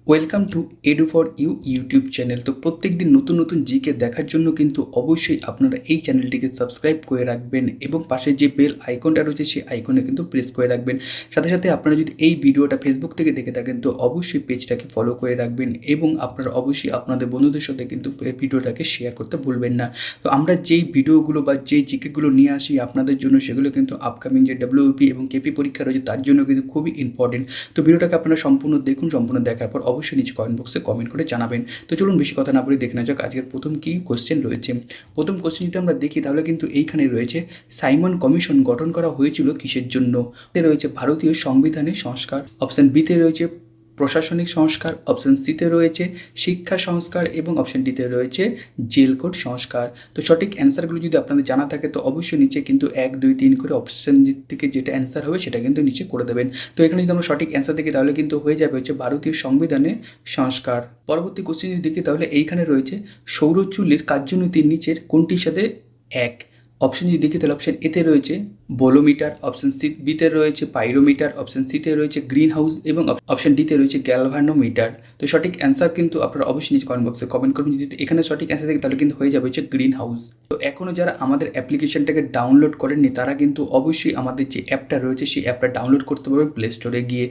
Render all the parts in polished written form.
Welcome to edu for you YouTube channel. তো প্রত্যেক দিন নতুন নতুন জিকে দেখার জন্য কিন্তু অবশ্যই আপনারা এই চ্যানেলটিকে সাবস্ক্রাইব করে রাখবেন এবং পাশে যে বেল আইকনটা রয়েছে সেই আইকনে কিন্তু প্রেস করে রাখবেন। সাথে সাথে আপনারা যদি এই ভিডিওটা ফেসবুক থেকে দেখে থাকেন তো অবশ্যই পেজটাকে ফলো করে রাখবেন এবং আপনারা অবশ্যই আপনাদের বন্ধুদের সাথে কিন্তু ভিডিওটাকে শেয়ার করতে ভুলবেন না। তো আমরা যেই ভিডিওগুলো বা যেই জিকেগুলো নিয়ে আসি আপনাদের জন্য সেগুলো কিন্তু আপকামিং যে ডাব্লিউপি এবং কেপি পরীক্ষা রয়েছে তার জন্য কিন্তু খুবই ইম্পর্টেন্ট। তো ভিডিওটাকে আপনারা সম্পূর্ণ দেখুন, সম্পূর্ণ দেখার পর অবশ্যই নিচে কমেন্ট বক্সে কমেন্ট করে জানাবেন। তো চলুন বেশি কথা না বলে দেখে নেওয়া যাক আজকের প্রথম কি কোশ্চেন রয়েছে। প্রথম কোশ্চেন যদি আমরা দেখি তাহলে কিন্তু এইখানে রয়েছে সাইমন কমিশন গঠন করা হয়েছিল কিসের জন্য। রয়েছে ভারতীয় সংবিধানের সংস্কার, অপশন বিতে রয়েছে প্রশাসনিক সংস্কার, অপশন সিতে রয়েছে শিক্ষা সংস্কার এবং অপশন ডিতে রয়েছে জেল কোড সংস্কার। তো সঠিক অ্যান্সারগুলো যদি আপনাদের জানা থাকে তো অবশ্যই নিচে কিন্তু 1 2 3 করে অপশন থেকে যেটা অ্যান্সার হবে সেটা কিন্তু নিচে করে দেবেন। তো এখানে যদি আমরা সঠিক অ্যান্সার দেখি তাহলে কিন্তু হয়ে যাবে হচ্ছে ভারতীয় সংবিধানের সংস্কার। পরবর্তী কোশ্চেন যদি দেখি তাহলে এইখানে রয়েছে সৌর চুল্লির কার্যনীতির নিচের কোনটির সাথে এক। অপশন যদি দেখি তাহলে অপশন এতে রয়েছে বোলোমিটার, অপশন সি বিতে রয়েছে পাইরোমিটার, অপশন সিতে রয়েছে গ্রিন হাউস এবং অপশন ডিতে রয়েছে গ্যালভানোমিটার। তো সঠিক অ্যান্সার কিন্তু আপনারা অবশ্যই নিচে কমেন্ট বক্সে কমেন্ট করুন। যদি এখানে সঠিক অ্যান্সার থাকে তাহলে কিন্তু হয়ে যাবে হচ্ছে গ্রিন হাউস। তো এখনও যারা আমাদের অ্যাপ্লিকেশনটাকে ডাউনলোড করেননি তারা কিন্তু অবশ্যই আমাদের যে অ্যাপটা রয়েছে সেই অ্যাপটা ডাউনলোড করতে পারবেন প্লে স্টোরে গিয়ে।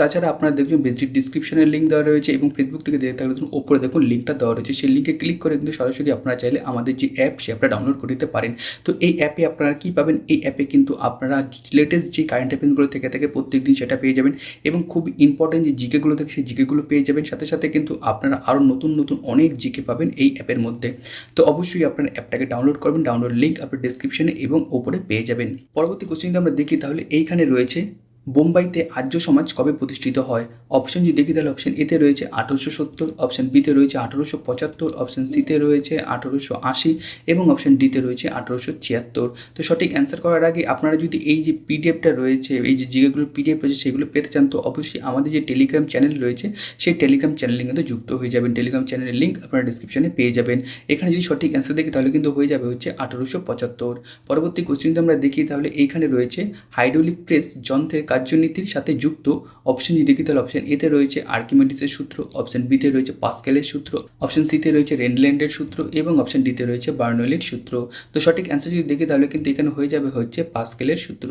তাছাড়া আপনারা দেখুন ডিসক্রিপশনের লিঙ্ক দেওয়া রয়েছে এবং ফেসবুক থেকে দেখতে থাকলে দেখুন ওপরে দেখুন লিঙ্কটা দেওয়া রয়েছে, সেই লিঙ্কে ক্লিক করে কিন্তু সরাসরি আপনারা চাইলে আমাদের যে অ্যাপ সেই অ্যাপটা ডাউনলোড করে নিতে পারেন। তো এই অ্যাপে আপনারা কী পাবেন, এই অ্যাপে কিন্তু আপনারা লেটেস্ট যে কারেন্ট অ্যাফেয়ার্সগুলো থেকে থাকে প্রত্যেক দিন সেটা পেয়ে যাবেন এবং খুব ইম্পর্টেন্ট যে জিকেগুলো থাকে সেই জিকেগুলো পেয়ে যাবেন। সাথে সাথে কিন্তু আপনারা আরও নতুন নতুন অনেক জিকে পাবেন এই অ্যাপের মধ্যে। তো অবশ্যই আপনারা অ্যাপটাকে ডাউনলোড করবেন, ডাউনলোড লিঙ্ক আপনার ডিসক্রিপশনে এবং ওপরে পেয়ে যাবেন। পরবর্তী কোশ্চেন যদি আমরা দেখি তাহলে এইখানে রয়েছে বোম্বাইতে আর্য সমাজ কবে প্রতিষ্ঠিত হয়। অপশন যদি দেখি তাহলে অপশন এতে রয়েছে 1870, অপশন বিতে রয়েছে 1875, অপশন সিতে রয়েছে 1880 এবং অপশন ডিতে রয়েছে 1876। তো সঠিক অ্যান্সার করার আগে আপনারা যদি এই যে পিডিএফটা রয়েছে, এই যে জিকেগুলোর পিডিএফ রয়েছে সেগুলো পেতে চান তো অবশ্যই আমাদের যে টেলিগ্রাম চ্যানেল রয়েছে সেই টেলিগ্রাম চ্যানেলে কিন্তু যুক্ত হয়ে যাবেন। টেলিগ্রাম চ্যানেলের লিঙ্ক আপনারা ডিসক্রিপশনে পেয়ে যাবেন। এখানে যদি সঠিক অ্যান্সার দেখি তাহলে কিন্তু হয়ে যাবে হচ্ছে 1875। পরবর্তী কোশ্চেন যদি আমরা দেখি তাহলে এইখানে রয়েছে হাইড্রোলিক প্রেস যন্ত্রের কার্যনীতির সাথে যুক্ত। অপশন যদি দেখি তাহলে অপশন এতে রয়েছে আর্কিমিডিসের সূত্র, অপশন বিতে রয়েছে পাস্কেলের সূত্র, অপশন সিতে রয়েছে রেনল্যান্ডের সূত্র এবং অপশন ডিতে রয়েছে বার্নৌলির সূত্র। তো সঠিক অ্যান্সার যদি দেখি তাহলে কিন্তু এখানে হয়ে যাবে হচ্ছে পাস্কেলের সূত্র।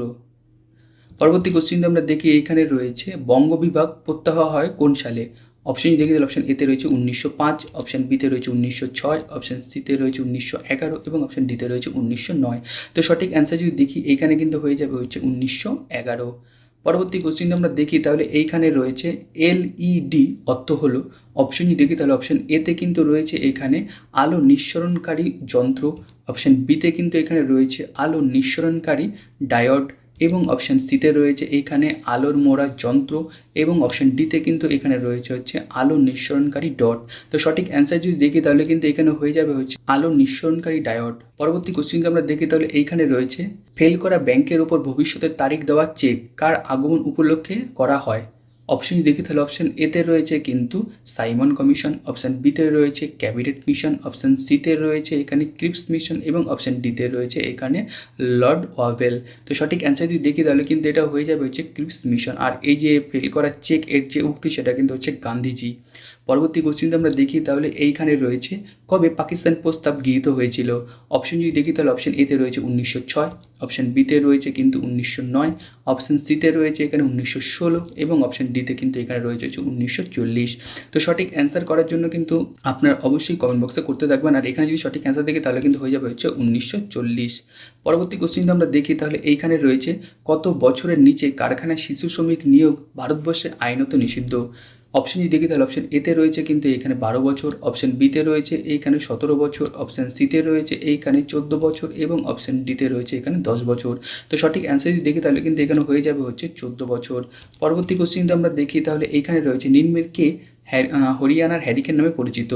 পরবর্তী কোশ্চেন আমরা দেখি এইখানে রয়েছে বঙ্গবিভাগ প্রত্যাহার হয় কোন সালে। অপশন দেখি তাহলে অপশন এতে রয়েছে 1905, অপশন বিতে রয়েছে 1906, অপশন সিতে রয়েছে 1911 এবং অপশন ডিতে রয়েছে 1909। তো সঠিক অ্যান্সার যদি দেখি এইখানে কিন্তু হয়ে যাবে হচ্ছে 1911। পরবর্তী কোশ্চেন আমরা দেখি তাহলে এইখানে রয়েছে এলইডি অর্থ হলো। অপশন দেখি তাহলে অপশন এতে কিন্তু রয়েছে এখানে আলো নিঃসরণকারী যন্ত্র, অপশন বিতে কিন্তু এখানে রয়েছে আলো নিঃসরণকারী ডায়োড এবং অপশন সিতে রয়েছে এইখানে আলোর মোড়া যন্ত্র এবং অপশন ডিতে কিন্তু এখানে রয়েছে হচ্ছে আলো নিঃসরণকারী ডট। তো সঠিক অ্যান্সার যদি দেখি তাহলে কিন্তু এখানে হয়ে যাবে হচ্ছে আলো নিঃসরণকারী ডায়োড। পরবর্তী কোশ্চেনকে আমরা দেখি তাহলে এইখানে রয়েছে ফেল করা ব্যাংকের উপর ভবিষ্যতের তারিখ দেওয়া চেক কার আগমন উপলক্ষে করা হয়। অপশন দেখি তাহলে অপশন এতে রয়েছে কিন্তু সাইমন কমিশন, অপশন বিতে রয়েছে ক্যাবিনেট মিশন, অপশন সিতে রয়েছে এখানে ক্রিপস মিশন এবং অপশন ডিতে রয়েছে এখানে লর্ড ওয়াভেল। তো সঠিক অ্যান্সার যদি দেখি তাহলে কিন্তু এটা হয়ে যাবে হচ্ছে ক্রিপস মিশন। আর এই যে ফেল করা চেক এর যে উক্তি সেটা কিন্তু হচ্ছে গান্ধীজি। পরবর্তী কোশ্চেন আমরা দেখি তাহলে এইখানে রয়েছে কবে পাকিস্তান প্রস্তাব গৃহীত হয়েছিল। অপশন যদি দেখি তাহলে অপশন এতে রয়েছে 1906, অপশন বিতে রয়েছে কিন্তু 1909, অপশন সিতে রয়েছে এখানে 1916 এবং অপশন ডিতে কিন্তু এখানে রয়েছে হচ্ছে 1940। তো সঠিক অ্যান্সার করার জন্য কিন্তু আপনার অবশ্যই কমেন্ট বক্সে করতে থাকবেন। আর এখানে যদি সঠিক অ্যান্সার দেখি তাহলে কিন্তু হয়ে যাবে হচ্ছে 1940। পরবর্তী কোশ্চেন আমরা দেখি তাহলে এইখানে রয়েছে কত বছরের নিচে কারখানায় শিশু শ্রমিক নিয়োগ ভারতবর্ষে আইনত নিষিদ্ধ। অপশন যদি দেখি তাহলে অপশন এতে রয়েছে কিন্তু এখানে 12 বছর, অপশন বিতে রয়েছে এইখানে 17 বছর, অপশন সিতে রয়েছে এইখানে 14 বছর এবং অপশন ডিতে রয়েছে এখানে 10 বছর। তো সঠিক অ্যান্সার যদি দেখি তাহলে কিন্তু এখানে হয়ে যাবে হচ্ছে 14 বছর। পরবর্তী কোশ্চেন আমরা দেখি তাহলে এইখানে রয়েছে নিম্নের কে হরিয়ানার হ্যারিকেন নামে পরিচিত।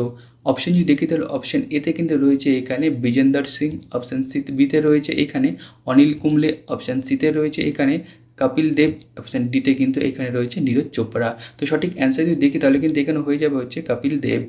অপশন যদি দেখি তাহলে অপশন এতে কিন্তু রয়েছে এখানে বিজেন্দর সিং, অপশন সি বিতে রয়েছে এখানে অনিল কুম্বলে, অপশন সিতে রয়েছে এখানে কপিল দেব, অপশন ডিতে কিন্তু এখানে রয়েছে নীরজ চোপড়া। তো সঠিক অ্যান্সার যদি দেখি তাহলে কিন্তু এখানে হয়ে যাবে হচ্ছে কপিল দেব।